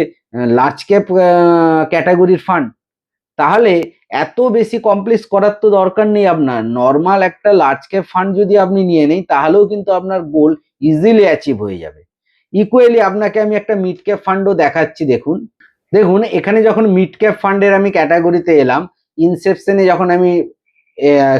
লার্জ ক্যাপ ক্যাটাগরির ফান্ড। তাহলে এত বেশি কমপ্লেক্স করার তো দরকার নেই, আপনার নর্মাল একটা লার্জ ক্যাপ ফান্ড যদি আপনি নিয়ে নেন তাহলেও কিন্তু আপনার গোল ইজিলি অ্যাচিভ হয়ে যাবে। ইকুয়ালি আপনাকে আমি একটা মিড ক্যাপ ফান্ডও দেখাচ্ছি। দেখুন দেখুন এখানে যখন মিড ক্যাপ ফান্ডের আমি ক্যাটাগরিতে এলাম, ইনসেপশনে যখন আমি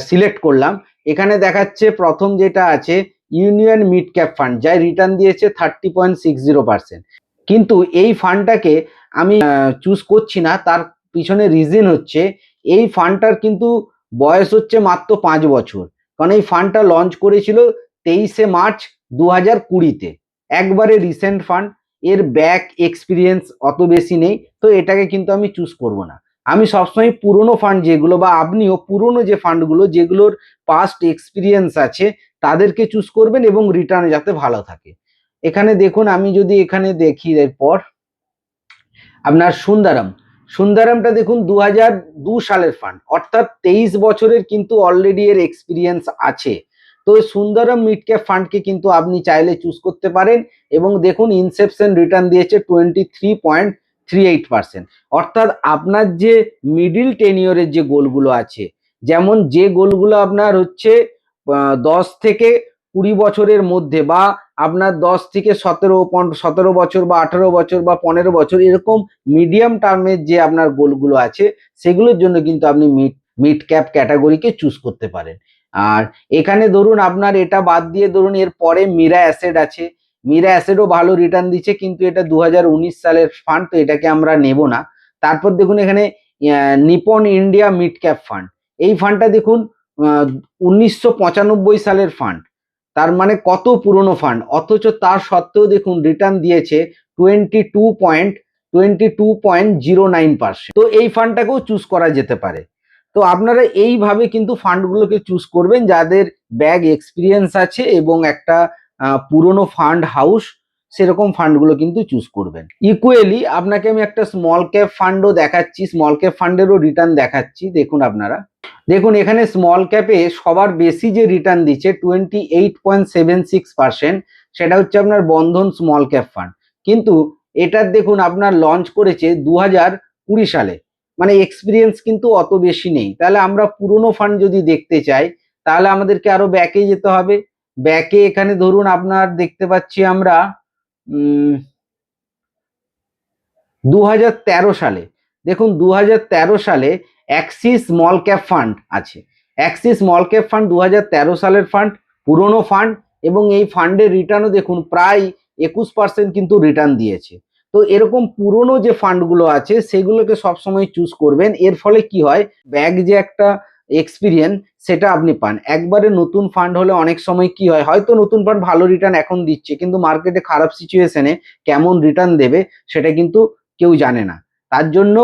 সিলেক্ট করলাম, এখানে দেখাচ্ছে প্রথম যেটা আছে ইউনিয়ন মিড ক্যাপ ফান্ড, যার রিটার্ন দিয়েছে 30.60%। কিন্তু এই ফান্ডটাকে আমি চুজ করছি না, তার পিছনে রিজন হচ্ছে এই ফান্ডটার কিন্তু বয়স হচ্ছে মাত্র 5 বছর, কারণ এই ফান্ডটা লঞ্চ করেছিল 23শে মার্চ 2020-তে, একবারে রিসেন্ট ফান্ড, এর ব্যাক এক্সপিরিয়েন্স অত বেশি নেই, তো এটাকে কিন্তু আমি চুজ করব না। আমি সবসময় পুরনো ফান্ড যেগুলো, বা আপনিও পুরনো যে ফান্ডগুলো যেগুলোর পাস্ট এক্সপিরিয়েন্স আছে তাদেরকে চুজ করবেন এবং রিটার্ন যাতে ভালো থাকে। এখানে দেখুন আমি যদি এখানে দেখি, এরপর আপনার সুন্দরমটা দেখুন 2002 সালের ফান্ড, অর্থাৎ 23 বছরের কিন্তু অলরেডি এর এক্সপিরিয়েন্স আছে। তো সুন্দরম মিড ক্যাপ ফান্ডকে কিন্তু আপনি চাইলে চুজ করতে পারেন। এবং দেখুন ইনসেপশন রিটার্ন দিয়েছে 23.38%, অর্থাৎ আপনার যে মিডিল টেনিয়রের যে গোলগুলো আছে, যেমন যে গোলগুলো আপনার হচ্ছে 10 থেকে 20 বছরের মধ্যে, বা আপনার 10 থেকে 17 বছর বা 18 বছর বা 15 বছর, এরকম মিডিয়াম টার্মের যে আপনার গোলগুলো আছে সেগুলোর জন্য কিন্তু আপনি মিড ক্যাপ ক্যাটাগরিকে চুজ করতে পারেন। আর এখানে ধরুন আপনার এটা বাদ দিয়ে ধরুন এর পরে মীরা অ্যাসেট আছে, মীরা অ্যাসেটও ভালো রিটার্ন দিচ্ছে, কিন্তু এটা 2019 সালের ফান্ড, তো এটাকে আমরা নেব না। তারপর দেখুন এখানে Nipon India mid cap fund. এই ফান্ডটা দেখুন 1995 সালের ফান্ড, তার মানে কত পুরনো ফান্ড, অথচ তার সত্ত্বেও দেখুন রিটার্ন দিয়েছে 22.09%। তো এই ফান্ডটাকেও চুজ করা যেতে পারে। তো আপনারা এইভাবে কিন্তু ফান্ডগুলোকে চুজ করবেন যাদের ব্যাগ এক্সপিরিয়েন্স আছে এবং একটা পুরনো ফান্ড হাউস, সেরকম ফান্ডগুলো কিন্তু চুজ করবেন। ইকুয়ালি আপনাকে আমি একটা স্মল ক্যাপ ফান্ডও দেখাচ্ছি, স্মল ক্যাপ ফান্ডেরও রিটার্ন দেখাচ্ছি। দেখুন আপনারা, দেখুন এখানে স্মল ক্যাপে সবার বেশি যে রিটার্ন দিচ্ছে 28.76%, সেটা হচ্ছে আপনার বন্ধন স্মল ক্যাপ ফান্ড। কিন্তু এটার দেখুন আপনার লঞ্চ করেছে 2020 সালে, মানে এক্সপিরিয়েন্স কিন্তু অত বেশি নেই। তাহলে আমরা পুরনো ফান্ড যদি দেখতে চাই তাহলে আমাদেরকে আরো ব্যাকে যেতে হবে। ব্যাকে এখানে ধরুন আপনার দেখতে পাচ্ছি আমরা 2013 সালে, দেখুন 2013 সালে অ্যাক্সিস স্মল ক্যাপ ফান্ড আছে। অ্যাক্সিস স্মল ক্যাপ ফান্ড 2013 সালের ফান্ড, পুরনো ফান্ড, এবং এই ফান্ডের রিটার্নও দেখুন প্রায় 21% কিন্তু রিটার্ন দিয়েছে। তো এরকম পুরনো যে ফান্ডগুলো আছে সেগুলোকে সবসময় চুজ করবেন। এর ফলে কি হয়, ব্যাগ যে একটা এক্সপিরিয়েন্স সেটা আপনি পান। একবারে নতুন ফান্ড হলে অনেক সময় কি হয়, হয়তো নতুন ফান্ড ভালো রিটার্ন এখন দিচ্ছে কিন্তু মার্কেটে খারাপ সিচুয়েশনে কেমন রিটার্ন দেবে সেটা কিন্তু কেউ জানে না। তার জন্য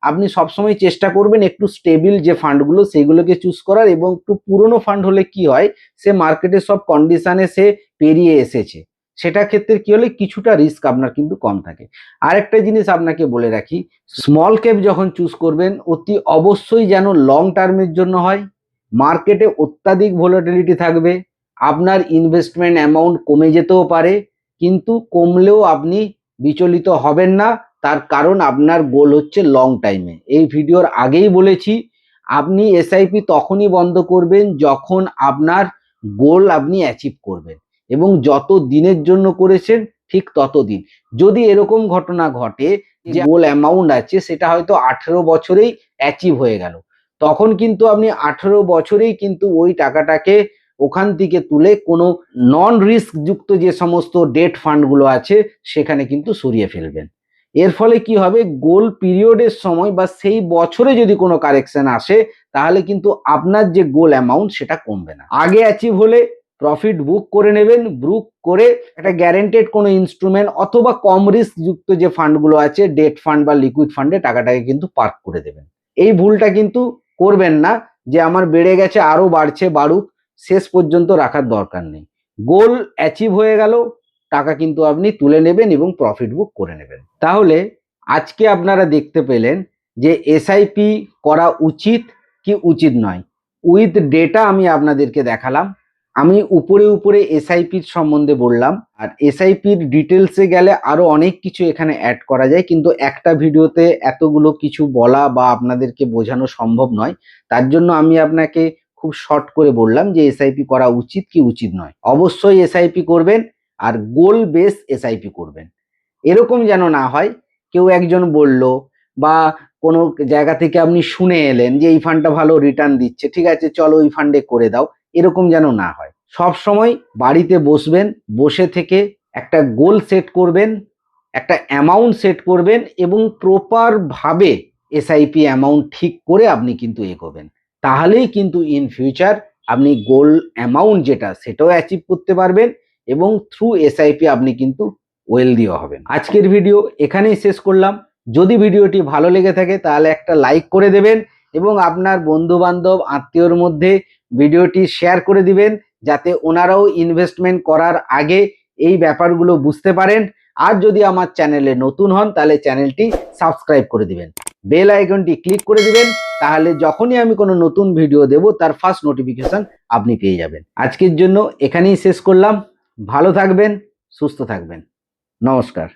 আপনি সবসময় চেষ্টা করবেন একটু স্টেবিল যে ফান্ডগুলো সেইগুলোকে চুজ করার, এবং একটু পুরনো ফান্ড হলে কি হয়, সে মার্কেটের সব কন্ডিশনে সে পেরিয়ে এসেছে, সেটা ক্ষেত্রে কি হলে কিছুটা রিস্ক আপনার কিন্তু কম থাকে। আরেকটা জিনিস আপনাকে বলে রাখি, স্মল ক্যাপ যখন চুজ করবেন অতি অবশ্যই যেন লং টার্মের জন্য হয়। মার্কেটে অত্যাধিক ভোলাটিলিটি থাকবে, আপনার ইনভেস্টমেন্ট অ্যামাউন্ট কমে যেতেও পারে, কিন্তু কমলেও আপনি বিচলিত হবেন না, তার কারণ আপনার গোল হচ্ছে লং টাইমে। এই ভিডিওর আগেই বলেছি, আপনি এসআইপি তখনই বন্ধ করবেন যখন আপনার গোল আপনি অ্যাচিভ করবেন, এবং যত দিনের জন্য করেছেন ঠিক তত দিন। যদি এরকম ঘটনা ঘটে যে গোল অ্যামাউন্ট আছে সেটা হয়তো 18 বছরেই অ্যাচিভ হয়ে গেল, তখন কিন্তু আপনি 18 বছরেই কিন্তু ওই টাকাটাকে ওখান থেকে তুলে কোনো নন রিস্ক যুক্ত যে সমস্ত ডেট ফান্ডগুলো আছে সেখানে কিন্তু সরিয়ে ফেলবেন। এর ফলে কি হবে, গোল পিরিয়ডের সময় বা সেই বছরে যদি কোনো কারেকশন আসে তাহলে কিন্তু আপনার যে গোল অ্যামাউন্ট সেটা কমবে না। আগে অ্যাচিভ হলে প্রফিট বুক করে নেবেন, বুক করে একটা গ্যারেন্টেড কোনো ইনস্ট্রুমেন্ট অথবা কম রিস্ক যুক্ত যে ফান্ডগুলো আছে ডেট ফান্ড বা লিকুইড ফান্ডে টাকাটাকে কিন্তু পার্ক করে দেবেন। এই ভুলটা কিন্তু করবেন না যে আমার বেড়ে গেছে আরো বাড়ছে, বাড়ুক, শেষ পর্যন্ত রাখার দরকার নেই। গোল অ্যাচিভ হয়ে গেল, টাকা কিন্তু আপনি তুলে নেবেন এবং প্রফিট বুক করে নেবেন। তাহলে আজকে আপনারা দেখতে পেলেন যে এসআইপি করা উচিত কি উচিত নয়, উইথ ডেটা আমি আপনাদেরকে দেখালাম। আমি উপরে উপরে এসআইপির সম্বন্ধে বললাম, আর এসআইপির ডিটেলসে গেলে আরো অনেক কিছু এখানে অ্যাড করা যায়, কিন্তু একটা ভিডিওতে এতগুলো কিছু বলা বা আপনাদেরকে বোঝানো সম্ভব নয়। তার জন্য আমি আপনাকে খুব শর্ট করে বললাম যে এসআইপি করা উচিত কি উচিত নয়। অবশ্যই এসআইপি করবেন, আর গোল বেস এসআইপি করবেন। এরকম যেন না হয় কেউ একজন বলল বা কোনো জায়গা থেকে আপনি শুনে এলেন যে এই ফান্ডটা ভালো রিটার্ন দিচ্ছে, ঠিক আছে চলো ওই ফান্ডে করে দাও, এরকম যেন না হয়। সব সময় বাড়িতে বসবেন, বসে থেকে একটা গোল সেট করবেন, একটা অ্যামাউন্ট সেট করবেন এবং প্রপার ভাবে এসআইপি অ্যামাউন্ট ঠিক করে আপনি কিন্তু এগোবেন। তাহলেই কিন্তু ইন ফিউচার আপনি গোল অ্যামাউন্ট যেটা সেটাও অ্যাচিভ করতে পারবেন, এবং থ্রু এসআইপি আপনি কিন্তু ওয়েলদিও হবেন। আজকের ভিডিও এখানেই শেষ করলাম। যদি ভিডিওটি ভালো লেগে থাকে তাহলে একটা লাইক করে দেবেন, এবং আপনার বন্ধু বান্ধব আত্মীয়র মধ্যে ভিডিওটি শেয়ার করে দিবেন যাতে ওনারাও ইনভেস্টমেন্ট করার আগে এই ব্যাপারগুলো বুঝতে পারেন। আর যদি আমার চ্যানেলে নতুন হন তাহলে চ্যানেলটি সাবস্ক্রাইব করে দিবেন, বেল আইকনটি ক্লিক করে দিবেন, তাহলে যখনই আমি কোনো নতুন ভিডিও দেব তার ফার্স্ট নোটিফিকেশন আপনি পেয়ে যাবেন। আজকের জন্য এখানেই শেষ করলাম। ভালো থাকবেন, সুস্থ থাকবেন, নমস্কার।